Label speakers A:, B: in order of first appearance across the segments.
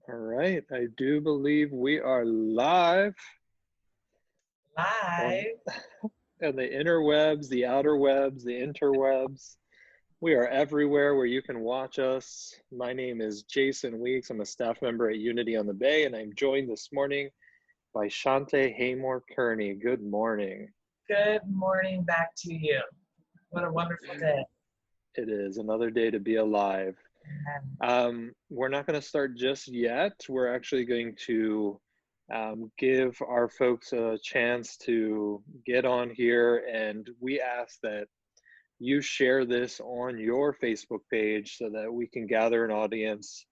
A: All right, I do believe we are live on,
B: Live.
A: on the interwebs, the outer webs, the interwebs. We are everywhere where you can watch us. My name is Jason Weeks. I'm a staff member at Unity on the Bay, and I'm joined this morning by Shanté Haymore-Kearney. Good morning.
B: Good morning back to you. What a wonderful day.
A: It is another day to be alive. We're not going to start just yet. We're actually going to give our folks a chance to get on here, and we ask that you share this on your Facebook page so that we can gather an audience.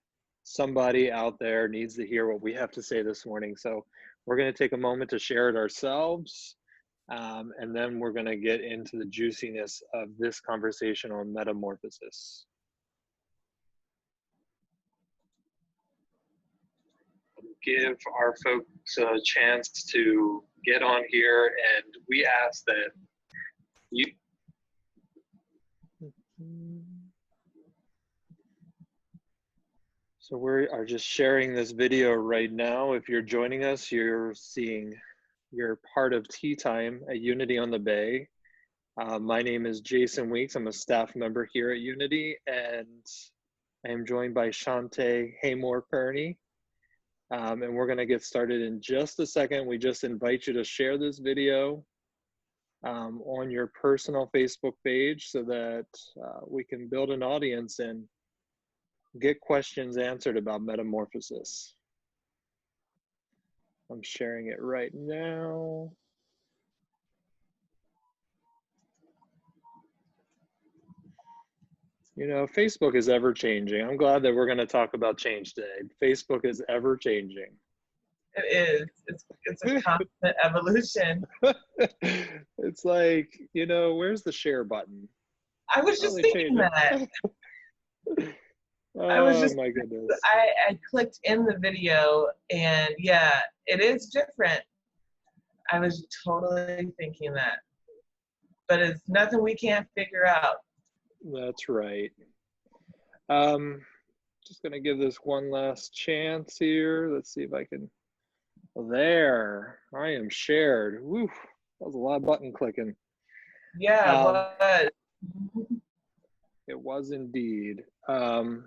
A: Somebody out there needs to hear what we have to say this morning. So we're going to take a moment to share it ourselves, and then we're going to get into the juiciness of this conversation on metamorphosis. Give our folks a chance to get on here, and we ask that you. So we are just sharing this video right now. If you're joining us, you're part of Tea Time at Unity on the Bay. My name is Jason Weeks. I'm a staff member here at Unity, and I am joined by Shanté Haymore-Kearney. And we're going to get started in just a second. We just invite you to share this video on your personal Facebook page so that we can build an audience and get questions answered about metamorphosis. I'm sharing it right now. You know, Facebook is ever changing. I'm glad that we're going to talk about change today. Facebook is ever changing.
B: It is. It's a constant evolution.
A: It's like, you know, where's the share button?
B: I was just thinking that.
A: Oh my goodness.
B: I clicked in the video, and yeah, it is different. I was totally thinking that. But it's nothing we can't figure out.
A: That's right. Just gonna give this one last chance here. Let's see if I can. There, I am shared. Woo, that was a lot of button clicking.
B: Yeah, but
A: it was indeed. Well,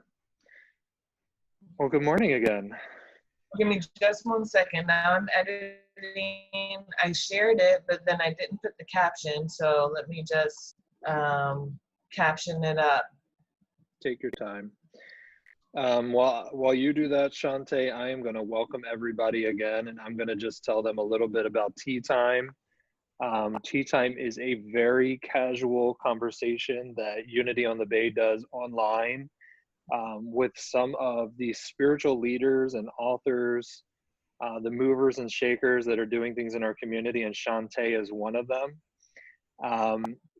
A: good morning again.
B: Give me just 1 second. Now I'm editing. I shared it, but then I didn't put the caption. So let me just caption it up.
A: Take your time. While you do that, Shante, I am going to welcome everybody again, and I'm going to just tell them a little bit about Tea Time. Tea Time is a very casual conversation that Unity on the Bay does online with some of the spiritual leaders and authors, the movers and shakers that are doing things in our community, and Shante is one of them.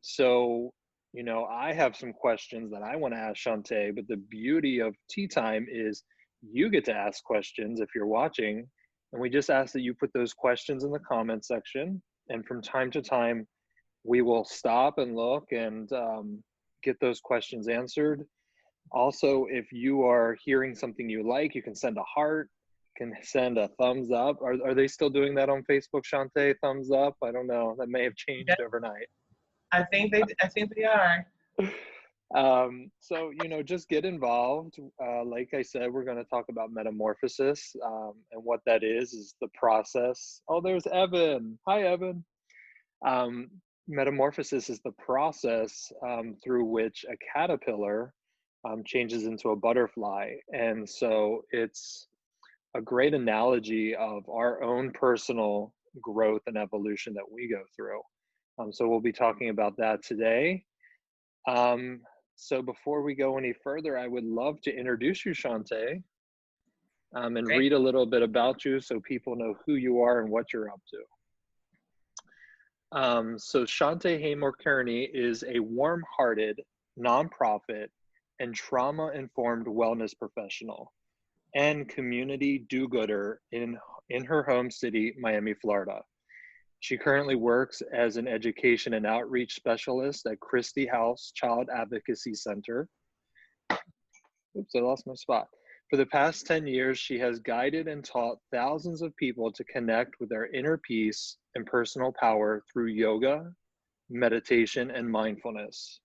A: So, you know, I have some questions that I want to ask Shante, but the beauty of Tea Time is you get to ask questions if you're watching, and we just ask that you put those questions in the comment section, and from time to time, we will stop and look and get those questions answered. Also, if you are hearing something you like, you can send a heart, can send a thumbs up. Are they still doing that on Facebook, Shante? Thumbs up? I don't know. That may have changed overnight.
B: I think they are.
A: So, you know, just get involved. Like I said, we're going to talk about metamorphosis, and what that is the process. Oh, there's Evan. Hi, Evan. Metamorphosis is the process through which a caterpillar changes into a butterfly. And so it's a great analogy of our own personal growth and evolution that we go through. So we'll be talking about that today. So before we go any further, I would love to introduce you, Shante, and read a little bit about you so people know who you are and what you're up to. So Shanté Haymore-Kearney is a warm-hearted, nonprofit, and trauma-informed wellness professional and community do-gooder in her home city, Miami, Florida. She currently works as an education and outreach specialist at Kristi House Child Advocacy Center. Oops, I lost my spot. For the past 10 years, she has guided and taught thousands of people to connect with their inner peace and personal power through yoga, meditation, and mindfulness.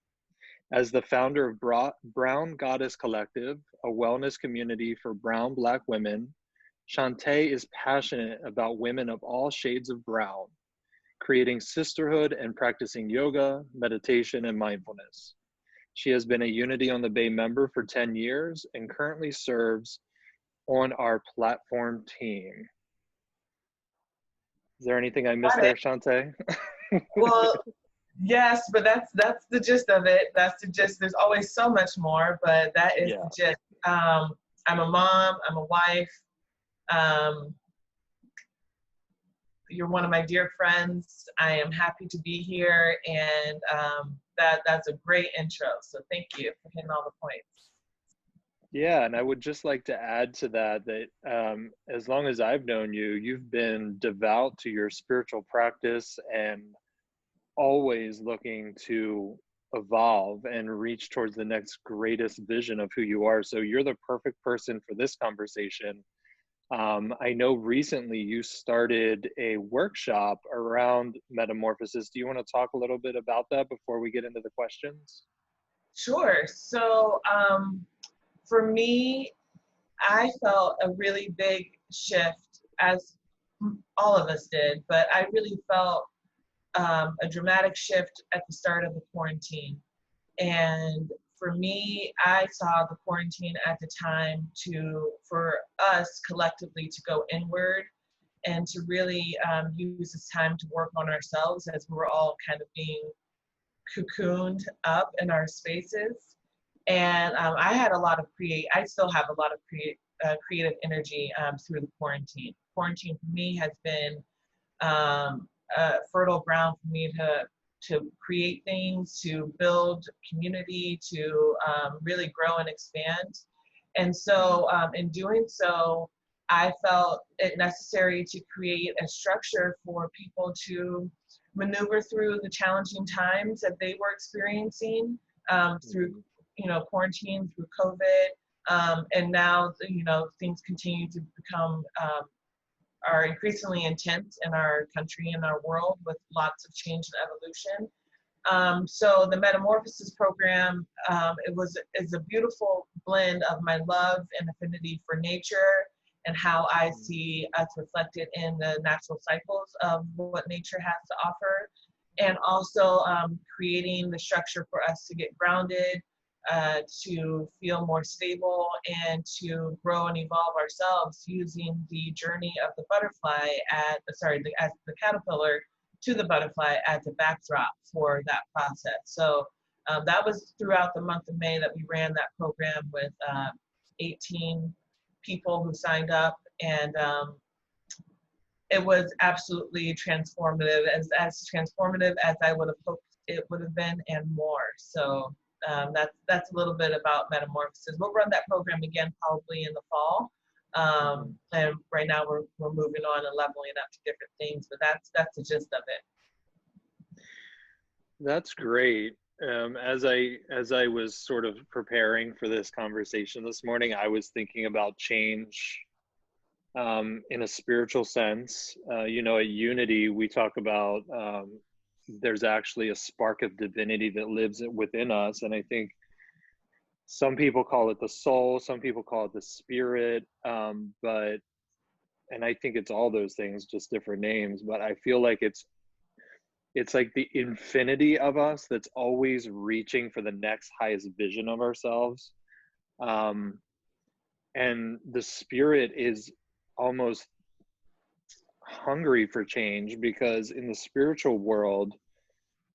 A: As the founder of Brown Goddess Collective, a wellness community for brown Black women, Shanté is passionate about women of all shades of brown, creating sisterhood and practicing yoga, meditation, and mindfulness. She has been a Unity on the Bay member for 10 years and currently serves on our platform team. Is there anything I missed there, Shanté?
B: Well, yes, but that's the gist of it. That's the gist. There's always so much more, but that is the gist. I'm a mom. I'm a wife. You're one of my dear friends. I am happy to be here, and that's a great intro. So thank you for hitting all the points.
A: Yeah, and I would just like to add to that as long as I've known you, you've been devout to your spiritual practice and always looking to evolve and reach towards the next greatest vision of who you are. So you're the perfect person for this conversation. I know recently you started a workshop around metamorphosis. Do you want to talk a little bit about that before we get into the questions?
B: Sure. So for me, I felt a really big shift, as all of us did, but I really felt a dramatic shift at the start of the quarantine. And for me, I saw the quarantine at the time for us collectively to go inward and to really use this time to work on ourselves as we were all kind of being cocooned up in our spaces. And I had a lot of I still have a lot of creative energy through the quarantine. Quarantine for me has been fertile ground for me to create things, to build community, to really grow and expand. And so in doing so, I felt it necessary to create a structure for people to maneuver through the challenging times that they were experiencing through, quarantine, through COVID. And now, things continue to become are increasingly intense in our country and our world with lots of change and evolution. So the Metamorphosis program, is a beautiful blend of my love and affinity for nature and how I see us reflected in the natural cycles of what nature has to offer, and also creating the structure for us to get grounded, to feel more stable, and to grow and evolve ourselves using the journey of the butterfly as the caterpillar to the butterfly as a backdrop for that process. So that was throughout the month of May that we ran that program with 18 people who signed up, and it was absolutely transformative, as transformative as I would have hoped it would have been, and more. So that's a little bit about Metamorphosis. We'll run that program again probably in the fall. And right now we're moving on and leveling up to different things, but that's the gist of it.
A: That's great. As I was sort of preparing for this conversation this morning, I was thinking about change in a spiritual sense. At Unity, we talk about there's actually a spark of divinity that lives within us. And I think some people call it the soul, some people call it the spirit, and I think it's all those things, just different names. But I feel like it's like the infinity of us that's always reaching for the next highest vision of ourselves. And the spirit is almost hungry for change, because in the spiritual world,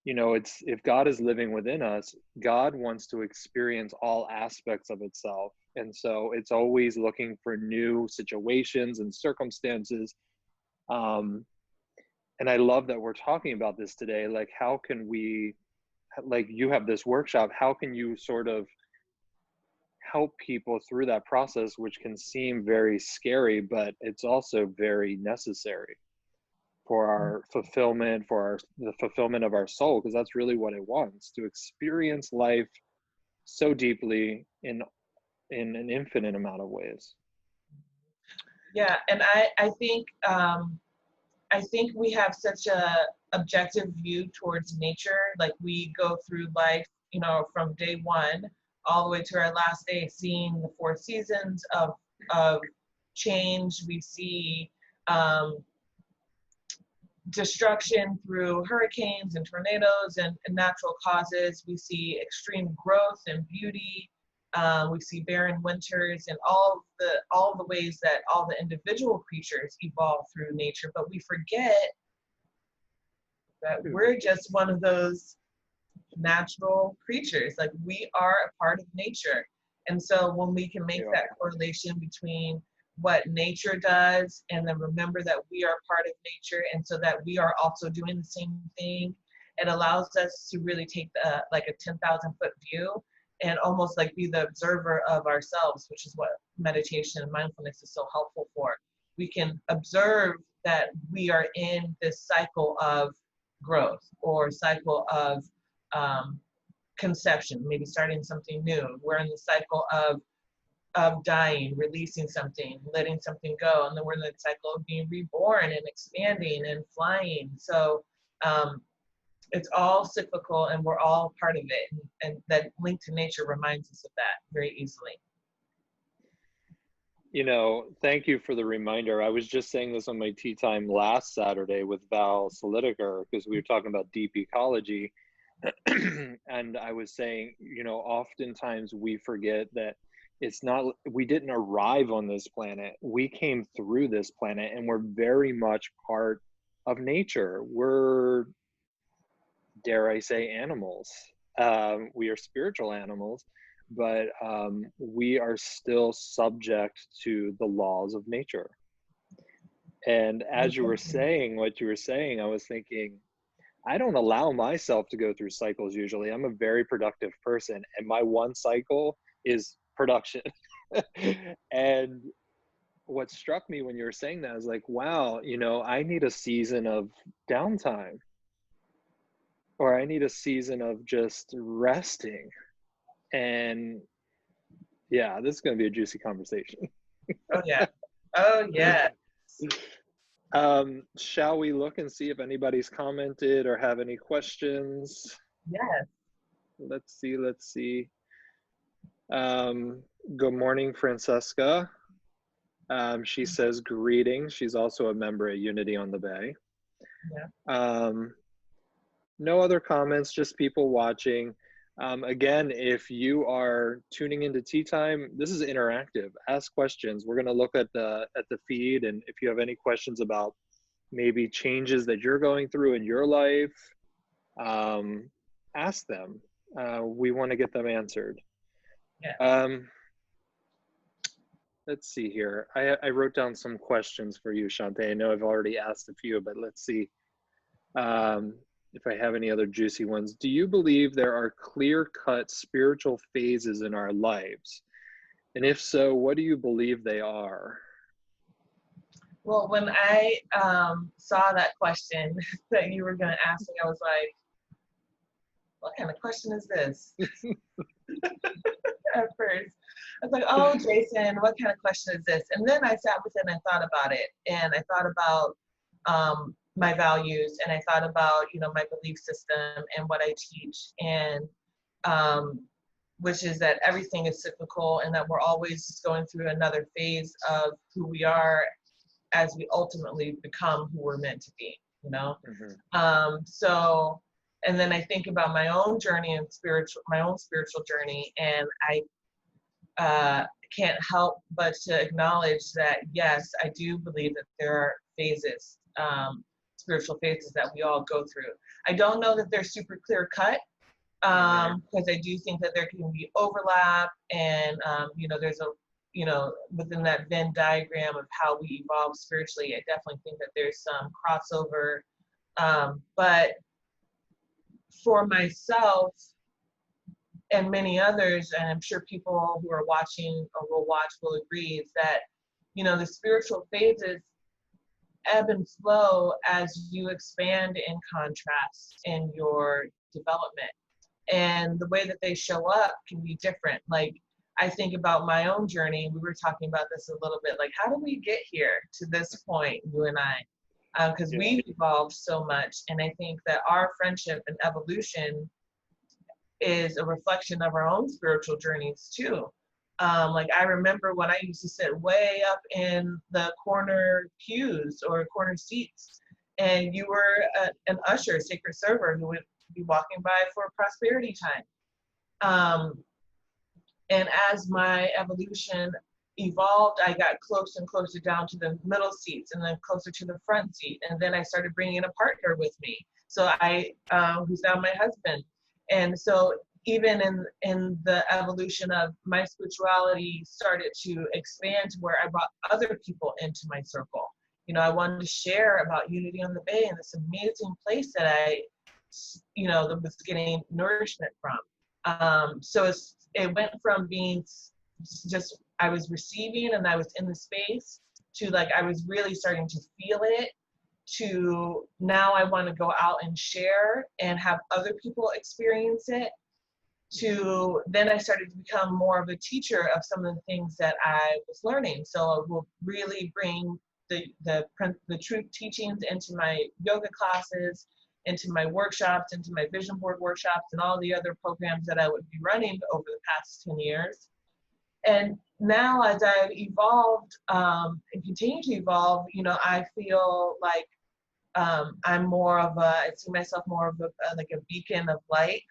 A: it's, if God is living within us, God wants to experience all aspects of itself. And so it's always looking for new situations and circumstances. And I love that we're talking about this today. Like, how can we, like, you have this workshop, how can you sort of help people through that process, which can seem very scary, but it's also very necessary for our fulfillment, the fulfillment of our soul, because that's really what it wants, to experience life so deeply in in an infinite amount of ways.
B: Yeah, and I think we have such a objective view towards nature. Like we go through life, you know, from day one all the way to our last day, seeing the four seasons of change. We see destruction through hurricanes and tornadoes and natural causes. We see extreme growth and beauty. We see barren winters and all the ways that all the individual creatures evolve through nature. But we forget that we're just one of those natural creatures. Like we are a part of nature. And so when we can make that correlation between what nature does and then remember that we are part of nature and so that we are also doing the same thing, it allows us to really take like a 10,000 foot view and almost like be the observer of ourselves, which is what meditation and mindfulness is so helpful for. We can observe that we are in this cycle of growth or cycle of conception, maybe starting something new. We're in the cycle of dying, releasing something, letting something go, and then we're in the cycle of being reborn and expanding and flying. So it's all cyclical, and we're all part of it. And that link to nature reminds us of that very easily.
A: You know, thank you for the reminder. I was just saying this on my tea time last Saturday with Val Solitiker because we were talking about deep ecology. And I was saying, you know, oftentimes we forget that it's not, we didn't arrive on this planet. We came through this planet and we're very much part of nature. We're, dare I say, animals. We are spiritual animals, but we are still subject to the laws of nature. And as you were saying what you were saying, I was thinking, I don't allow myself to go through cycles usually. I'm a very productive person, and my one cycle is production. And what struck me when you were saying that is like, wow, you know, I need a season of downtime, or I need a season of just resting. And yeah, this is going to be a juicy conversation.
B: Oh yeah. Oh yeah.
A: Shall we look and see if anybody's commented or have any questions?
B: Yes.
A: Let's see. Good morning, Francesca. She says greetings. She's also a member at Unity on the Bay.
B: Yeah.
A: No other comments, just people watching. Again, if you are tuning into Tea Time, this is interactive. Ask questions. We're going to look at the feed, and if you have any questions about maybe changes that you're going through in your life, ask them. We want to get them answered.
B: Yeah.
A: Let's see here. I wrote down some questions for you, Shante. I know I've already asked a few, but let's see if I have any other juicy ones. Do you believe there are clear-cut spiritual phases in our lives? And if so, what do you believe they are?
B: Well, when I saw that question that you were going to ask me, I was like, what kind of question is this? At first, I was like, oh, Jason, what kind of question is this? And then I sat with it and I thought about it. And I thought about my values, and I thought about, you know, my belief system and what I teach, and which is that everything is cyclical and that we're always going through another phase of who we are as we ultimately become who we're meant to be, you know? Mm-hmm. So, and then I think about my own journey and my own spiritual journey, and I can't help but to acknowledge that, yes, I do believe that there are phases, spiritual phases that we all go through. I don't know that they're super clear cut, because I do think that there can be overlap, and you know, there's a, you know, within that Venn diagram of how we evolve spiritually, I definitely think that there's some crossover. But for myself and many others, and I'm sure people who are watching or will watch will agree, is that, you know, the spiritual phases ebb and flow as you expand in contrast in your development. And the way that they show up can be different. Like I think about my own journey. We were talking about this a little bit, like, how did we get here to this point, you and I? Because we've evolved so much. And I think that our friendship and evolution is a reflection of our own spiritual journeys too. Like I remember when I used to sit way up in the corner pews or corner seats, and you were an usher, sacred server, who would be walking by for prosperity time. And as my evolution evolved, I got closer and closer down to the middle seats, and then closer to the front seat. And then I started bringing a partner with me. So who's now my husband. And so even in the evolution of my spirituality started to expand to where I brought other people into my circle. You know, I wanted to share about Unity on the Bay and this amazing place that I, that was getting nourishment from. So it went from being just, I was receiving and I was in the space, to like, I was really starting to feel it, to now I want to go out and share and have other people experience it, to then I started to become more of a teacher of some of the things that I was learning. So I will really bring the truth teachings into my yoga classes, into my workshops, into my vision board workshops, and all the other programs that I would be running over the past 10 years. And now as I've evolved and continue to evolve, I feel like I'm more of I see myself more of like a beacon of light.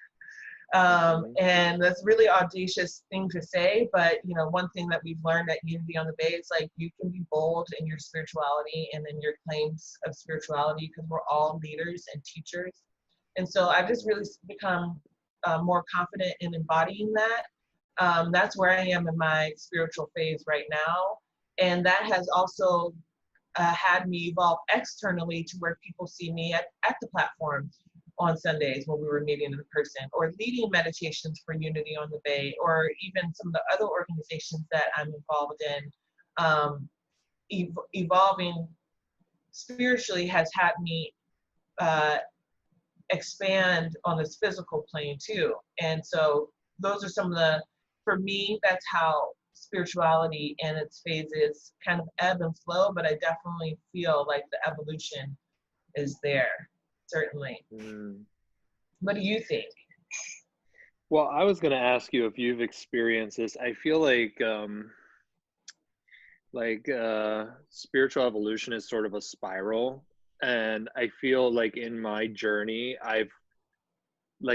B: And that's a really audacious thing to say, but one thing that we've learned at Unity on the Bay is like, you can be bold in your spirituality and in your claims of spirituality, because we're all leaders and teachers. And so I've just really become more confident in embodying that. That's where I am in my spiritual phase right now. And that has also had me evolve externally to where people see me at the platform on Sundays when we were meeting in person, or leading meditations for Unity on the Bay, or even some of the other organizations that I'm involved in. Evolving spiritually has had me expand on this physical plane too. And so those are some of for me, that's how spirituality and its phases kind of ebb and flow, but I definitely feel like the evolution is there. Certainly. What do you think?
A: Well, I was going to ask you if you've experienced this. I feel like spiritual evolution is sort of a spiral, and I feel like in my journey,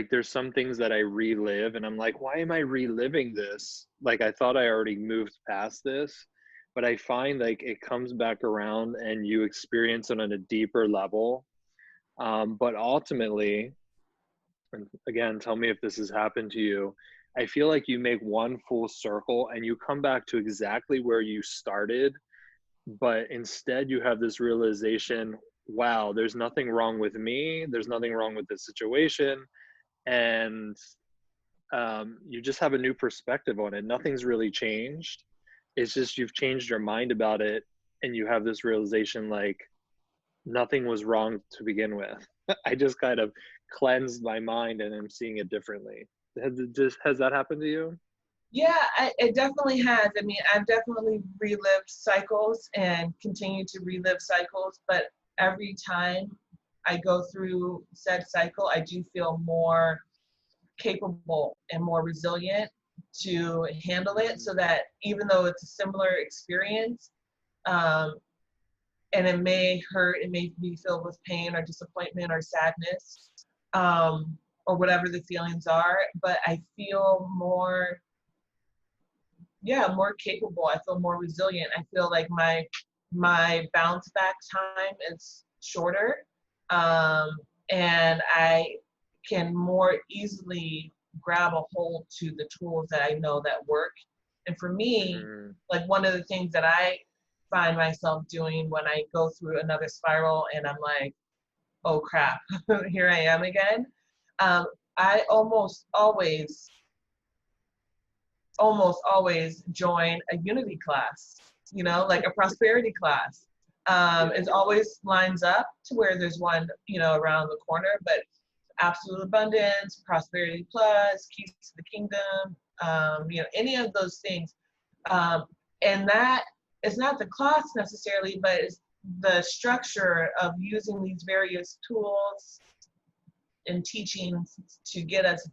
A: there's some things that I relive, and I'm like, why am I reliving this? Like, I thought I already moved past this, but I find like it comes back around and you experience it on a deeper level. But ultimately, and again, tell me if this has happened to you, I feel like you make one full circle and you come back to exactly where you started, but instead you have this realization, wow, there's nothing wrong with me, there's nothing wrong with this situation, and you just have a new perspective on it. Nothing's really changed. It's just you've changed your mind about it, and you have this realization like, nothing was wrong to begin with. I just kind of cleansed my mind and I'm seeing it differently. Has that happened to you?
B: Yeah, it definitely has. I mean, I've definitely relived cycles and continue to relive cycles, but every time I go through said cycle, I do feel more capable and more resilient to handle it, so that even though it's a similar experience, and it may hurt, it may be filled with pain or disappointment or sadness, or whatever the feelings are, but I feel more capable. I feel more resilient. I feel like my bounce back time is shorter, and I can more easily grab a hold to the tools that I know that work. And for me, like one of the things that I find myself doing when I go through another spiral and I'm like, oh crap, here I am again. I almost always join a Unity class, like a prosperity class. It always lines up to where there's one, around the corner, but absolute abundance, prosperity plus, keys to the kingdom, any of those things. And that is not the class necessarily, but it's the structure of using these various tools and teachings to get us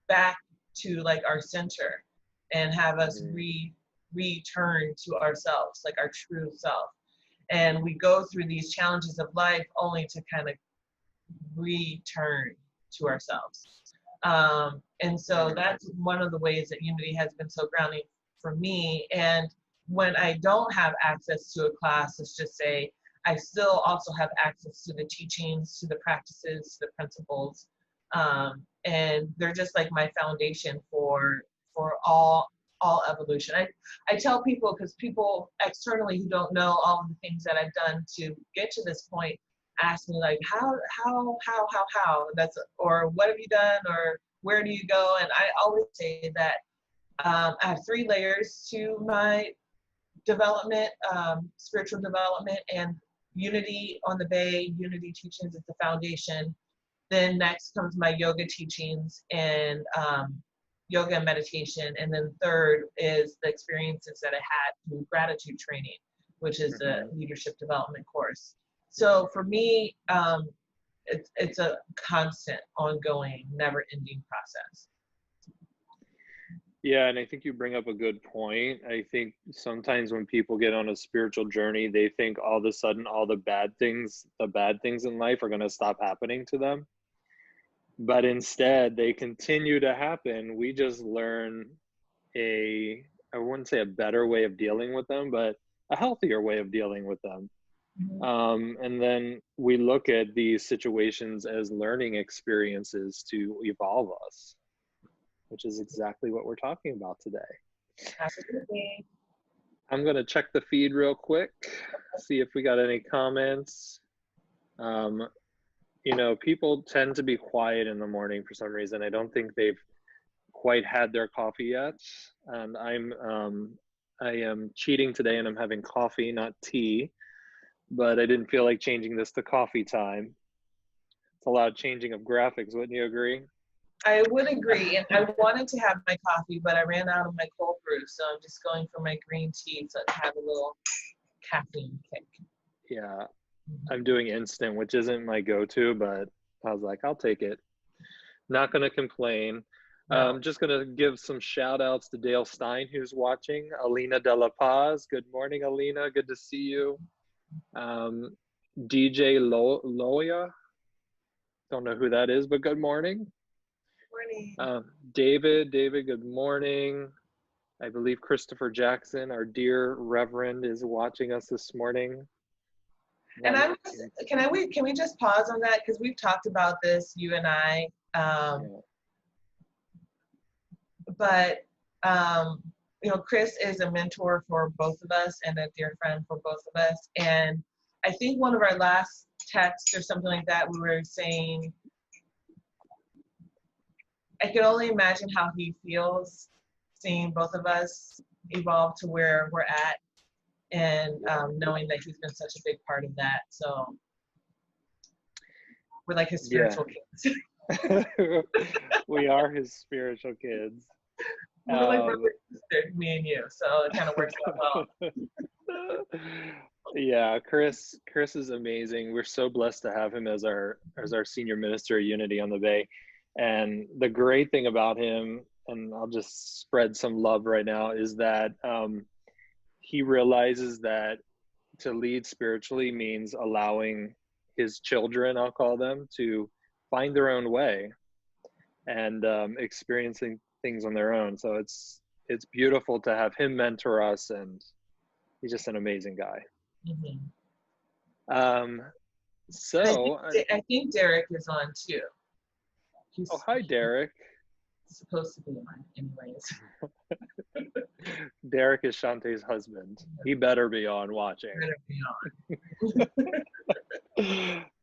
B: back to like our center and have us return to ourselves, like our true self. And we go through these challenges of life only to kind of return to ourselves. And so that's one of the ways that unity has been so grounding for me. And when I don't have access to a class, let's just say, I still also have access to the teachings, to the practices, to the principles. And they're just like my foundation for all evolution. I tell people, because people externally who don't know all of the things that I've done to get to this point ask me like, how, that's, or what have you done, or where do you go? And I always say that I have 3 layers to my development, spiritual development, and unity on the bay, unity teachings is the foundation. Then next comes my yoga teachings and yoga and meditation. And then third is the experiences that I had through gratitude training, which is the leadership development course. So for me, it's a constant, ongoing, never-ending process.
A: Yeah, and I think you bring up a good point. I think sometimes when people get on a spiritual journey, they think all of a sudden all the bad things in life are going to stop happening to them. But instead, they continue to happen. We just learn I wouldn't say a better way of dealing with them, but a healthier way of dealing with them. And then we look at these situations as learning experiences to evolve us, which is exactly what we're talking about today.
B: Absolutely.
A: I'm going to check the feed real quick, see if we got any comments. People tend to be quiet in the morning for some reason. I don't think they've quite had their coffee yet. And I am cheating today and I'm having coffee, not tea, but I didn't feel like changing this to coffee time. It's a lot of changing of graphics. Wouldn't you agree?
B: I would agree, and I wanted to have my coffee, but I ran out of my cold brew, so I'm just going for my green tea to have a little caffeine kick.
A: Yeah, I'm doing instant, which isn't my go-to, but I was like, I'll take it. Not going to complain.
B: No.
A: Just going to give some shout outs to Dale Stein, who's watching. Alina De La Paz. Good morning, Alina. Good to see you. DJ Loya. Don't know who that is, but good morning.
B: Morning.
A: David, good morning. I believe Christopher Jackson, our dear Reverend, is watching us this morning.
B: And can we just pause on that? Because we've talked about this, you and I. But Chris is a mentor for both of us and a dear friend for both of us. And I think one of our last texts or something like that, we were saying, I can only imagine how he feels seeing both of us evolve to where we're at, and knowing that he's been such a big part of that. So we're like his spiritual kids.
A: We are his spiritual kids.
B: We're like brother and sister, me and you. So it kind of works out well.
A: Yeah, Chris is amazing. We're so blessed to have him as our senior minister of Unity on the Bay. And the great thing about him, and I'll just spread some love right now, is that he realizes that to lead spiritually means allowing his children, I'll call them, to find their own way and experiencing things on their own. So it's beautiful to have him mentor us, and he's just an amazing guy. So
B: I think Derek is on too.
A: Oh, hi, Derek.
B: Supposed to be on, anyways.
A: Derek is Shanté's husband. He better be on watching.
B: Better be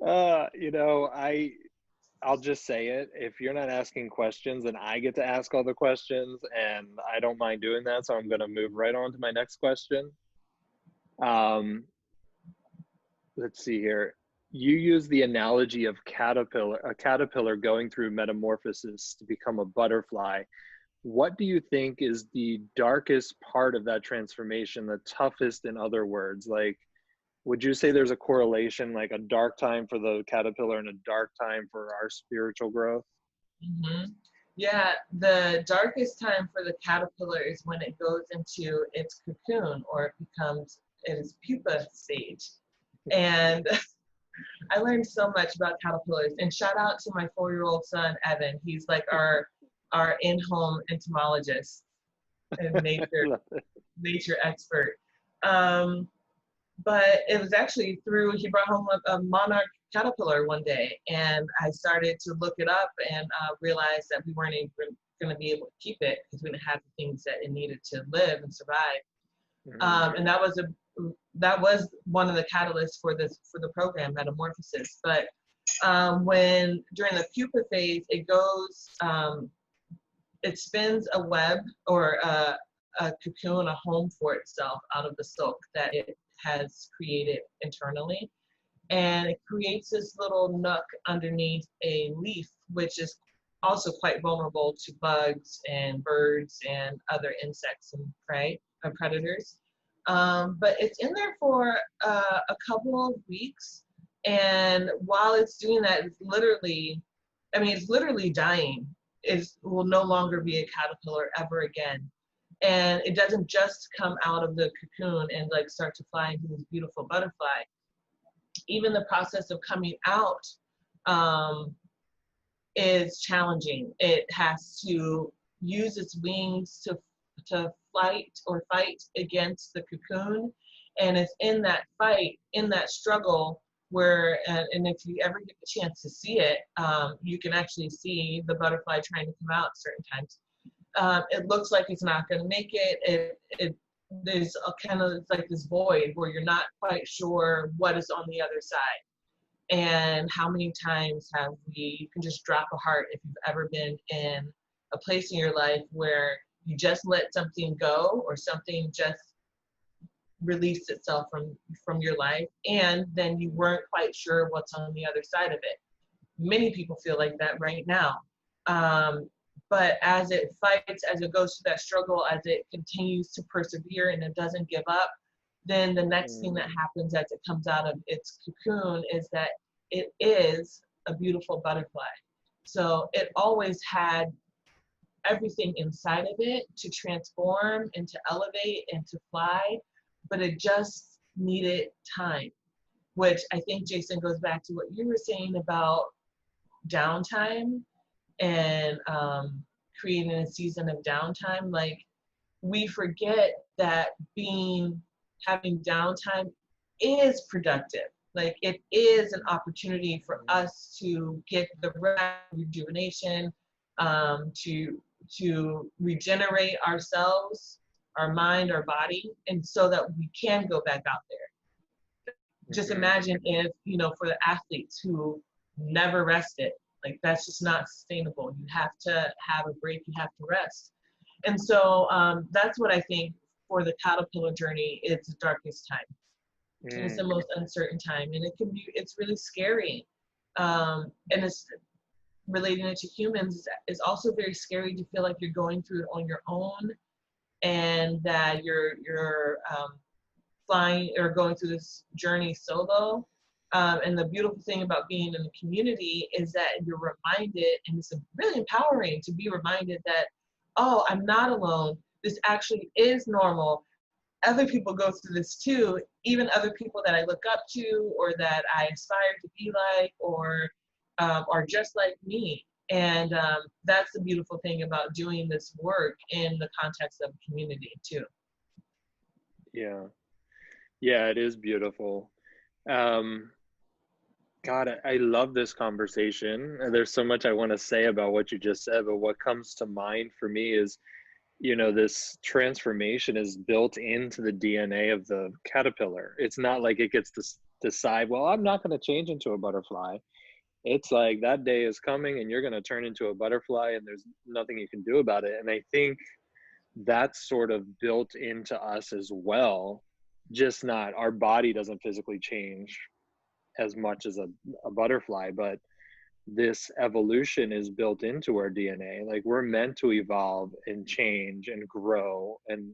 B: on.
A: I'll just say it. If you're not asking questions, then I get to ask all the questions, and I don't mind doing that. So I'm going to move right on to my next question. Let's see here. you use the analogy of a caterpillar going through metamorphosis to become a butterfly. What do you think is the darkest part of that transformation, the toughest, in other words? Like, would you say there's a correlation, like a dark time for the caterpillar and a dark time for our spiritual growth?
B: Hmm. Yeah, the darkest time for the caterpillar is when it goes into its cocoon or it becomes its pupa stage. And I learned so much about caterpillars. And shout out to my 4-year-old son, Evan. He's like our in-home entomologist and nature expert. Um, but it was actually through, he brought home a monarch caterpillar one day, and I started to look it up and realized that we weren't even going to be able to keep it because we didn't have the things that it needed to live and survive. And that was one of the catalysts for the program Metamorphosis. But when during the pupa phase, it goes, it spins a web or a cocoon, a home for itself out of the silk that it has created internally. And it creates this little nook underneath a leaf, which is also quite vulnerable to bugs and birds and other insects and prey and predators. But it's in there for a couple of weeks. And while it's doing that, it's literally dying. It will no longer be a caterpillar ever again. And it doesn't just come out of the cocoon and like start to fly into this beautiful butterfly. Even the process of coming out is challenging. It has to use its wings to fight against the cocoon. And it's in that fight, in that struggle, where, and if you ever get the chance to see it, you can actually see the butterfly trying to come out certain times. It looks like it's not going to make it. There's a kind of, it's like this void where you're not quite sure what is on the other side. And how many times you can just drop a heart if you've ever been in a place in your life where you just let something go or something just released itself from your life, and then you weren't quite sure what's on the other side of it. Many people feel like that right now. But as it fights, as it goes through that struggle, as it continues to persevere and it doesn't give up, then the next thing that happens as it comes out of its cocoon is that it is a beautiful butterfly. So it always had everything inside of it to transform and to elevate and to fly, but it just needed time, which I think, Jason, goes back to what you were saying about downtime and creating a season of downtime. Like, we forget that having downtime is productive. Like, it is an opportunity for us to get the rest, rejuvenation, to regenerate ourselves, our mind, our body, and so that we can go back out there. Just imagine if, for the athletes who never rested, like, that's just not sustainable. You have to have a break, you have to rest. And so that's what I think for the caterpillar journey, it's the darkest time. And it's the most uncertain time. And it's really scary. And it's relating it to humans, it's also very scary to feel like you're going through it on your own, and that you're flying or going through this journey solo. And the beautiful thing about being in a community is that you're reminded, and it's really empowering to be reminded that, oh, I'm not alone. This actually is normal. Other people go through this too, even other people that I look up to or that I aspire to be like, or are just like me. And that's the beautiful thing about doing this work in the context of community too.
A: Yeah, it is beautiful. God, I love this conversation. There's so much I want to say about what you just said, but what comes to mind for me is, this transformation is built into the DNA of the caterpillar. It's not like it gets to decide, well, I'm not going to change into a butterfly. It's like that day is coming and you're going to turn into a butterfly and there's nothing you can do about it. And I think that's sort of built into us as well, just not, our body doesn't physically change. as much as a butterfly, but this evolution is built into our DNA. Like, we're meant to evolve and change and grow. And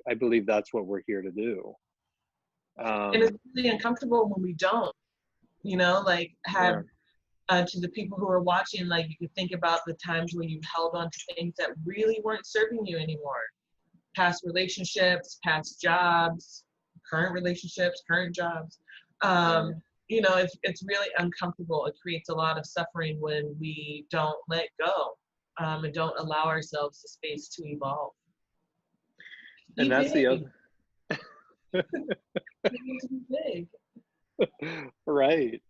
A: I believe that's what we're here to do.
B: And it's really uncomfortable when we don't, like have,
A: Yeah.
B: to the people who are watching, like, you could think about the times when you held on to things that really weren't serving you anymore. Past relationships, past jobs, current relationships, current jobs. It's really uncomfortable. It creates a lot of suffering when we don't let go, and don't allow ourselves the space to evolve.
A: And that's the other.
B: Big.
A: Right.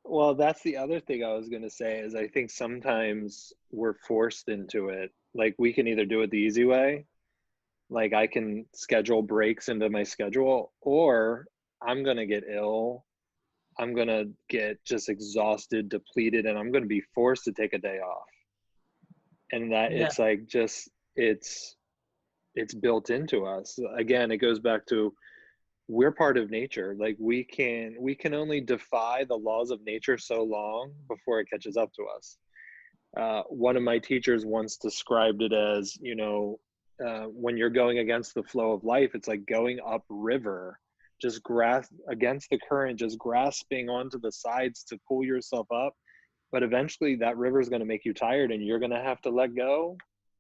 A: Well, that's the other thing I was going to say is I think sometimes we're forced into it. Like, we can either do it the easy way, like I can schedule breaks into my schedule, or I'm going to get ill. I'm going to get just exhausted, depleted, and I'm going to be forced to take a day off. And that it's like it's built into us. Again, it goes back to, we're part of nature. Like, we can only defy the laws of nature so long before it catches up to us. One of my teachers once described it as, when you're going against the flow of life, it's like going upriver, just against the current, just grasping onto the sides to pull yourself up. But eventually that river is going to make you tired, and you're going to have to let go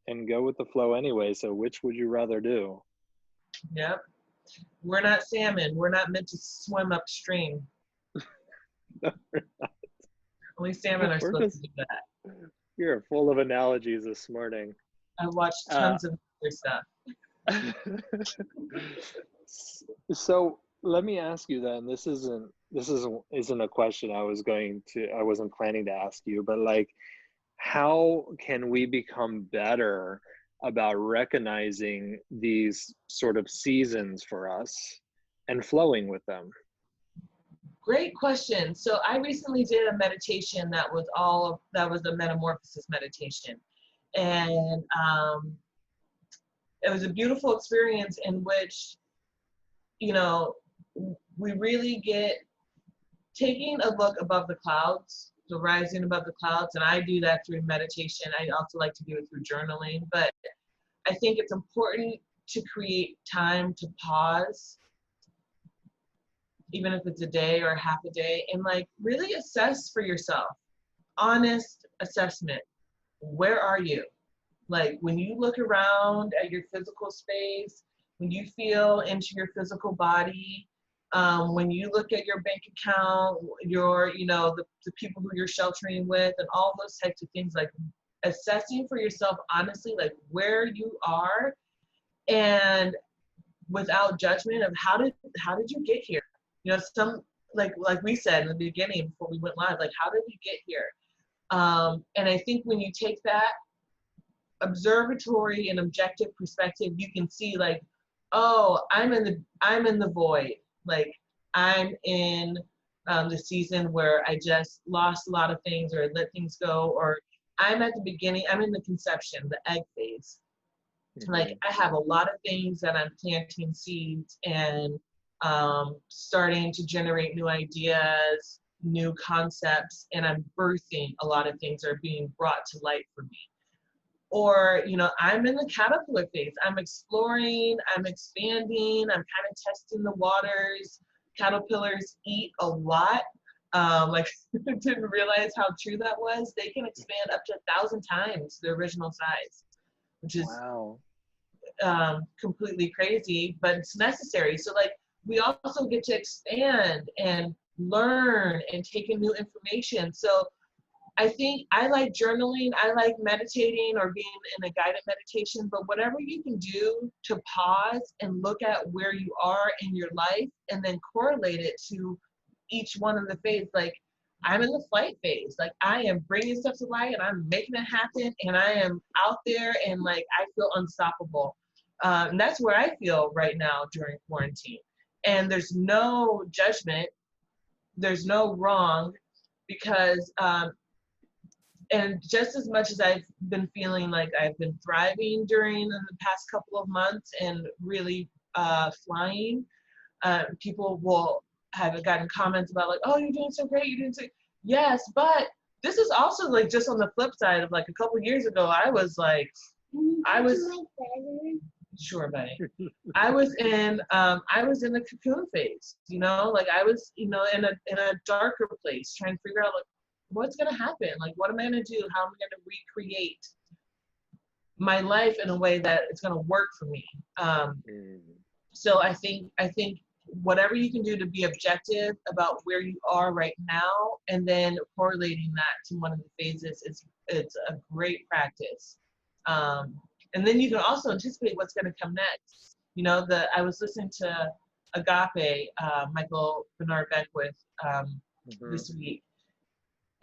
A: and go with the flow anyway. So which would you rather do?
B: Yep. We're not salmon. We're not meant to swim upstream.
A: No,
B: only salmon are supposed to do that.
A: You're full of analogies this morning.
B: I watched tons of other stuff.
A: So let me ask you then, this isn't a question I wasn't planning to ask you, but like, how can we become better about recognizing these sort of seasons for us and flowing with them?
B: Great question. So I recently did a meditation that was a Metamorphosis meditation. And it was a beautiful experience in which, we really get taking a look above the clouds, so rising above the clouds. And I do that through meditation. I also like to do it through journaling. But I think it's important to create time to pause, even if it's a day or half a day, and like really assess for yourself. Honest assessment. Where are you? Like, when you look around at your physical space, when you feel into your physical body, when you look at your bank account, the people who you're sheltering with, and all those types of things, like assessing for yourself honestly, like where you are, and without judgment of how did you get here? Some like we said in the beginning before we went live, like, how did we get here? And I think when you take that observatory and objective perspective, you can see like, oh, I'm in the void. Like, I'm in the season where I just lost a lot of things or let things go, or I'm at the beginning, I'm in the conception, the egg phase. Mm-hmm. Like, I have a lot of things that I'm planting seeds and starting to generate new ideas, new concepts, and I'm birthing a lot of things that are being brought to light for me. Or, I'm in the caterpillar phase. I'm exploring, I'm expanding, I'm kind of testing the waters. Caterpillars eat a lot. I didn't realize how true that was. They can expand up to 1,000 times their original size, which is
A: wow.
B: Completely crazy, but it's necessary. So like, we also get to expand and learn and take in new information. So I think I like journaling, I like meditating or being in a guided meditation, but whatever you can do to pause and look at where you are in your life and then correlate it to each one of the phases. Like, I'm in the flight phase. Like, I am bringing stuff to light and I'm making it happen, and I am out there and like, I feel unstoppable. And that's where I feel right now during quarantine. And there's no judgment, there's no wrong, because and just as much as I've been feeling like I've been thriving during the past couple of months and really flying, people will have gotten comments about like, oh, you're doing so great, you're doing so, yes, but this is also like just on the flip side of like a couple years ago, I was like, sure, buddy. I was in the cocoon phase, you know, like I was, you know, in a darker place, trying to figure out like what's gonna happen, like what am I gonna do, how am I gonna recreate my life in a way that it's gonna work for me. So I think whatever you can do to be objective about where you are right now, and then correlating that to one of the phases, it's a great practice. And then you can also anticipate what's going to come next. You know, I was listening to Agape, Michael Bernard Beckwith, this week.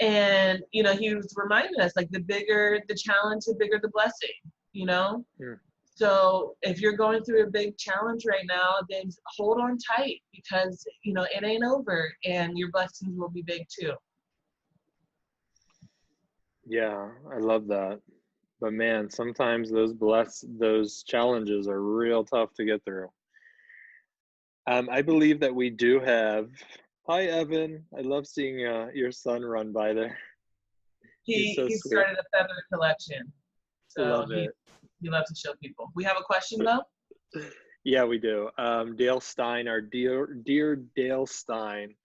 B: And, you know, he was reminding us, like, the bigger the challenge, the bigger the blessing, you know? Yeah. So if you're going through a big challenge right now, then hold on tight, because, you know, it ain't over, and your blessings will be big too.
A: Yeah, I love that. But man, sometimes those challenges are real tough to get through. I believe that we do have. Hi, Evan. I love seeing your son run by there.
B: He started a feather collection, so he loves to show people. We have a question though.
A: Yeah, we do. Dale Stein, our dear Dale Stein,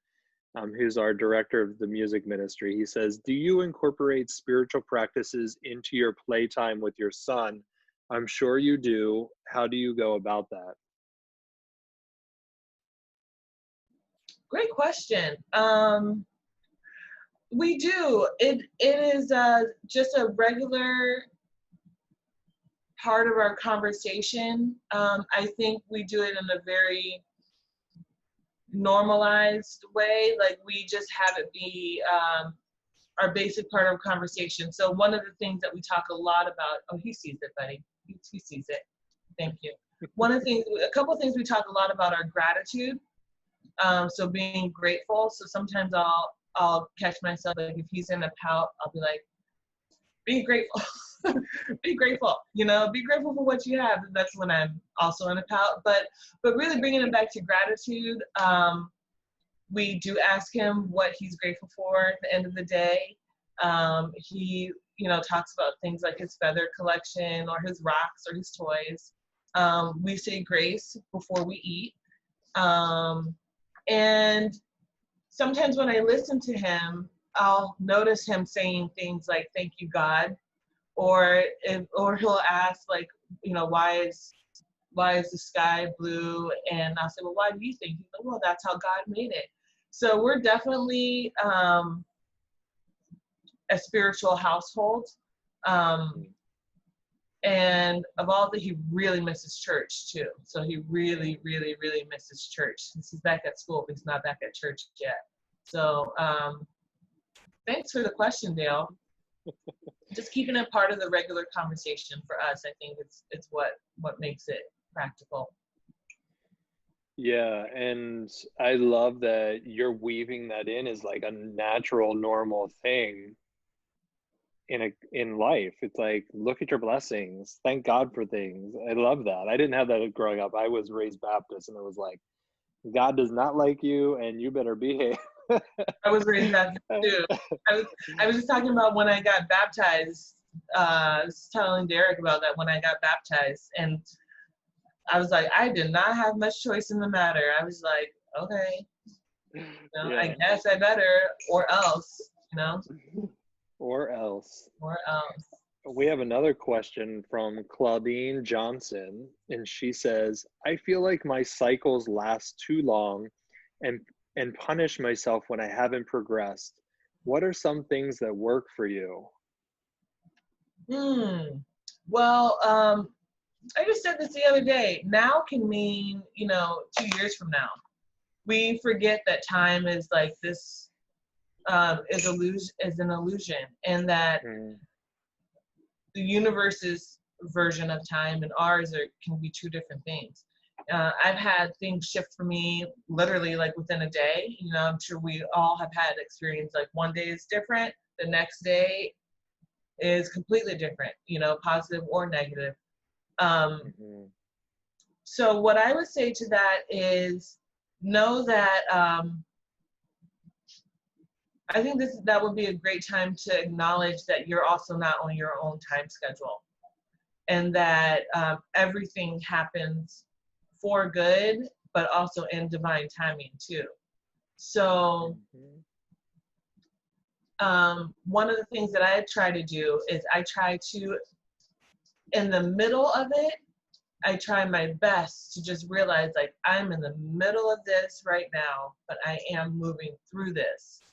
A: who's our director of the music ministry. He says, do you incorporate spiritual practices into your playtime with your son? I'm sure you do. How do you go about that?
B: Great question. We do. It is just a regular part of our conversation. I think we do it in a very normalized way. Like, we just have it be our basic part of conversation. So one of the things that we talk a lot about, oh, he sees it, buddy. He sees it. Thank you. A couple of things we talk a lot about are gratitude. So being grateful. So sometimes I'll catch myself, like, if he's in a pout, I'll be like, be grateful. Be grateful, you know, be grateful for what you have. That's when I'm also in a pout. But really bringing it back to gratitude, we do ask him what he's grateful for at the end of the day. He, you know, talks about things like his feather collection or his rocks or his toys. We say grace before we eat. And sometimes when I listen to him, I'll notice him saying things like, thank you, God. Or he'll ask, like, you know, why is the sky blue? And I'll say, well, why do you think? He's like, well, that's how God made it. So we're definitely a spiritual household. And of all that, he really misses church too. So he really, really, really misses church. He's back at school, but he's not back at church yet. So thanks for the question, Dale. Just keeping it part of the regular conversation for us, I think it's what makes it practical.
A: Yeah, and I love that you're weaving that in as like a natural, normal thing in life. It's like, look at your blessings, thank God for things. I love that. I didn't have that growing up. I was raised Baptist, and it was like, God does not like you, and you better behave.
B: I was raised Baptist too. I was just talking about when I got baptized. I was telling Derek about that when I got baptized, and I was like, I did not have much choice in the matter. I was like, okay, you know, yeah. I guess I better, or else, you know.
A: Or else.
B: Or else.
A: We have another question from Claudine Johnson, and she says, I feel like my cycles last too long and punish myself when I haven't progressed. What are some things that work for you?
B: Well, I just said this the other day. Now can mean, you know, 2 years from now. We forget that time is like this, is an illusion, and that the universe's version of time and ours can be two different things. I've had things shift for me literally like within a day. You know, I'm sure we all have had experience, like one day is different, the next day is completely different, you know, positive or negative. So what I would say to that is know that I think that would be a great time to acknowledge that you're also not on your own time schedule, and that everything happens for good, but also in divine timing too. So one of the things that I try to do is I try to, in the middle of it, I try my best to just realize, like, I'm in the middle of this right now, but I am moving through this.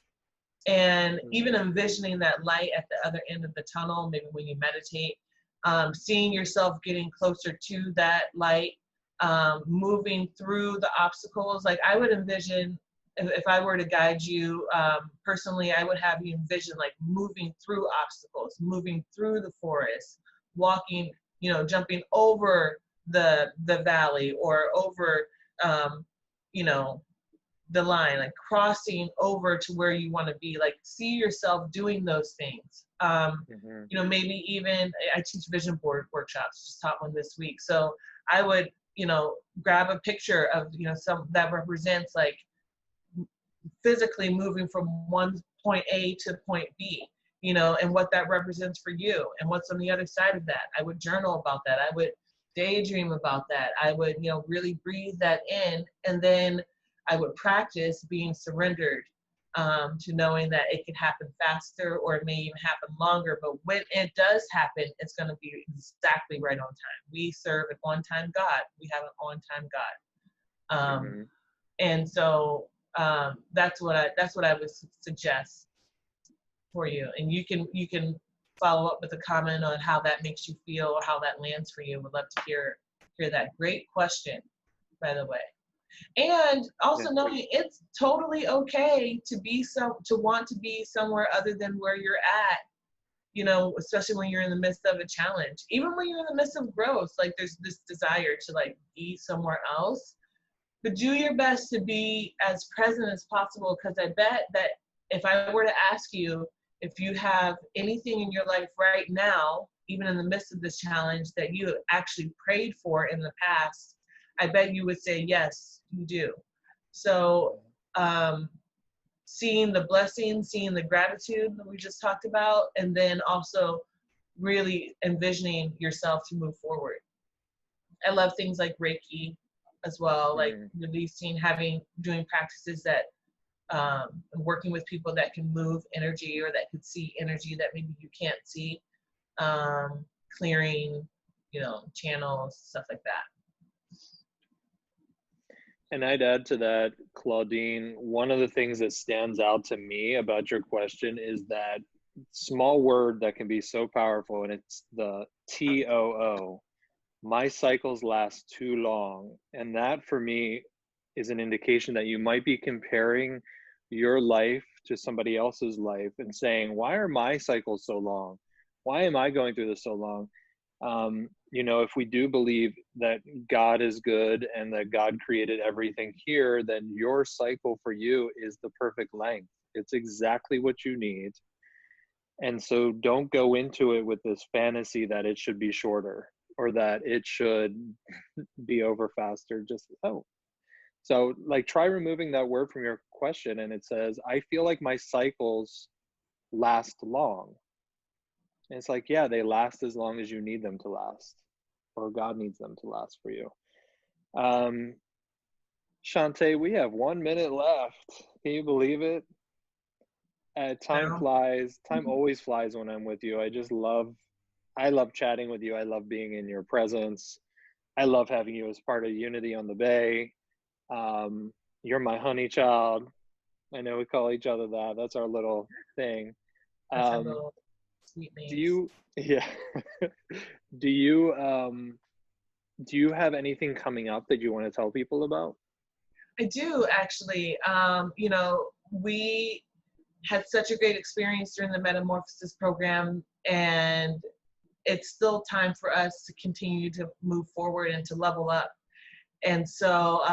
B: And even envisioning that light at the other end of the tunnel, maybe when you meditate, seeing yourself getting closer to that light, moving through the obstacles. Like, I would envision, if I were to guide you personally, I would have you envision like moving through obstacles, moving through the forest, walking, you know, jumping over the valley, or over, you know, the line, like crossing over to where you want to be. Like, see yourself doing those things. You know, maybe even, I teach vision board workshops, just taught one this week. So I would, you know, grab a picture of, you know, some that represents like physically moving from one point A to point B, you know, and what that represents for you and what's on the other side of that. I would journal about that. I would daydream about that. I would, you know, really breathe that in, and then I would practice being surrendered to knowing that it could happen faster, or it may even happen longer. But when it does happen, it's going to be exactly right on time. We serve an on-time God. We have an on-time God. And so that's what I would suggest for you. And you can follow up with a comment on how that makes you feel or how that lands for you. Would love to hear that. Great question, by the way. And also knowing it's totally okay to want to be somewhere other than where you're at, you know, especially when you're in the midst of a challenge. Even when you're in the midst of growth, like there's this desire to like be somewhere else. But do your best to be as present as possible, because I bet that if I were to ask you if you have anything in your life right now, even in the midst of this challenge, that you actually prayed for in the past, I bet you would say, yes, you do. So seeing the blessings, seeing the gratitude that we just talked about, and then also really envisioning yourself to move forward. I love things like Reiki as well, like releasing, doing practices that working with people that can move energy or that could see energy that maybe you can't see, clearing, you know, channels, stuff like that.
A: And I'd add to that, Claudine, one of the things that stands out to me about your question is that small word that can be so powerful, and it's the TOO. My cycles last too long. And that for me is an indication that you might be comparing your life to somebody else's life and saying, why are my cycles so long? Why am I going through this so long? You know, if we do believe that God is good and that God created everything here, then your cycle for you is the perfect length. It's exactly what you need. And so don't go into it with this fantasy that it should be shorter or that it should be over faster. Just, so like try removing that word from your question, and it says, I feel like my cycles last long. And it's like, yeah, they last as long as you need them to last, or God needs them to last for you. Shante, we have 1 minute left. Can you believe it? Time flies. Time always flies when I'm with you. I love chatting with you. I love being in your presence. I love having you as part of Unity on the Bay. You're my honey child. I know we call each other that. That's our little thing.
B: That's our little sweet names.
A: Do you have anything coming up that you want to tell people about?
B: I do, actually. You know, we had such a great experience during the Metamorphosis program, and it's still time for us to continue to move forward and to level up. And so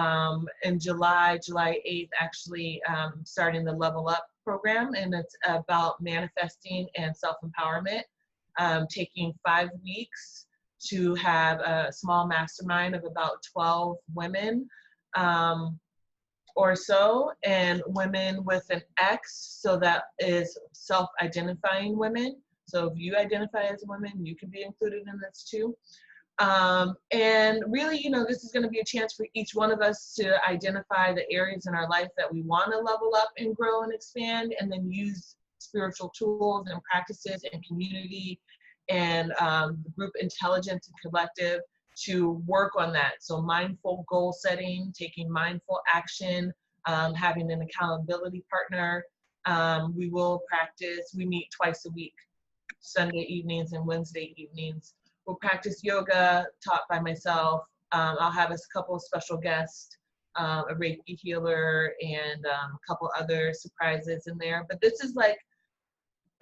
B: in July 8th, actually starting the Level Up program, and it's about manifesting and self-empowerment, taking 5 weeks to have a small mastermind of about 12 women. or so, and women with an X, so that is self-identifying women. So if you identify as a woman, you can be included in this too. And really, you know, this is going to be a chance for each one of us to identify the areas in our life that we want to level up and grow and expand, and then use spiritual tools and practices and community and group intelligence and collective to work on that. So mindful goal setting, taking mindful action, having an accountability partner. We will practice, we meet twice a week, Sunday evenings and Wednesday evenings. We'll practice yoga taught by myself. I'll have a couple of special guests, a Reiki healer, and a couple other surprises in there. But this is like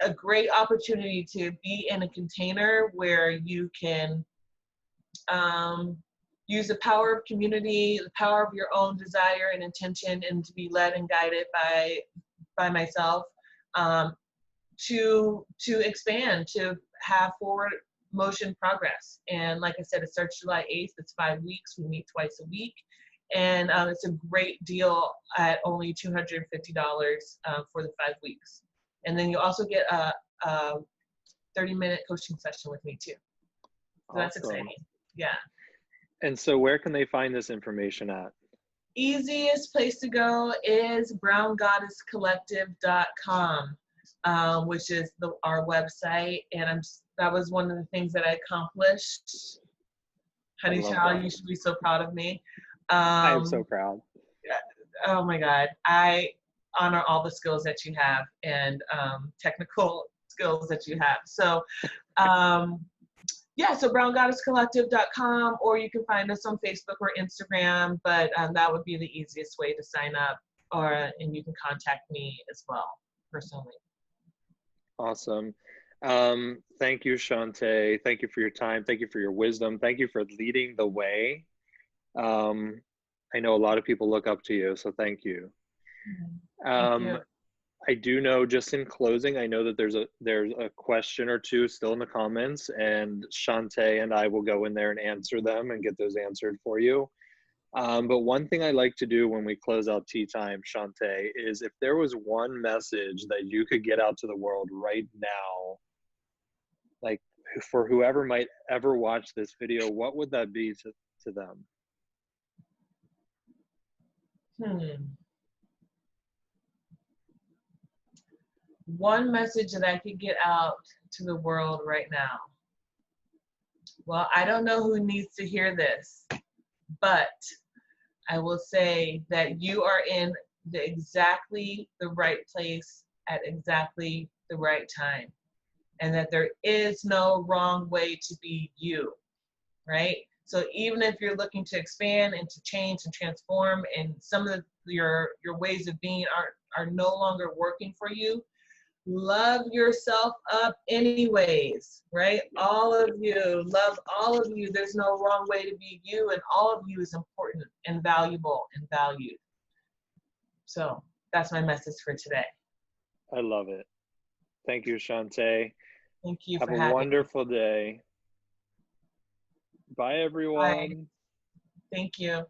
B: a great opportunity to be in a container where you can use the power of community, the power of your own desire and intention, and to be led and guided by myself to expand, to have forward motion progress. And like I said, it starts July 8th. It's 5 weeks. We meet twice a week. And it's a great deal at only $250 for the 5 weeks. And then you also get a 30-minute coaching session with me too. So that's exciting. Yeah.
A: And so where can they find this information at?
B: Easiest place to go is browngoddesscollective.com, which is our website. And that was one of the things that I accomplished. Honey child, you should be so proud of me.
A: I am so proud.
B: Oh my God. I honor all the skills that you have and technical skills that you have. So yeah, so browngoddesscollective.com, or you can find us on Facebook or Instagram, but that would be the easiest way to sign up, and you can contact me as well, personally.
A: Awesome. Thank you, Shante. Thank you for your time. Thank you for your wisdom. Thank you for leading the way. I know a lot of people look up to you, so thank you.
B: Thank you.
A: I do know, just in closing, I know that there's a question or two still in the comments, and Shante and I will go in there and answer them and get those answered for you. But one thing I like to do when we close out tea time, Shante, is if there was one message that you could get out to the world right now, like for whoever might ever watch this video, what would that be to them?
B: One message that I could get out to the world right now. Well, I don't know who needs to hear this, but I will say that you are in exactly the right place at exactly the right time, and that there is no wrong way to be you, right? So even if you're looking to expand and to change and transform, and some of your ways of being are no longer working for you, love yourself up anyways, right? All of you, love all of you. There's no wrong way to be you, and all of you is important and valuable and valued. So that's my message for today.
A: I love it. Thank you, Shante.
B: Thank you for having me.
A: Have a wonderful day. Bye, everyone.
B: Bye. Thank you.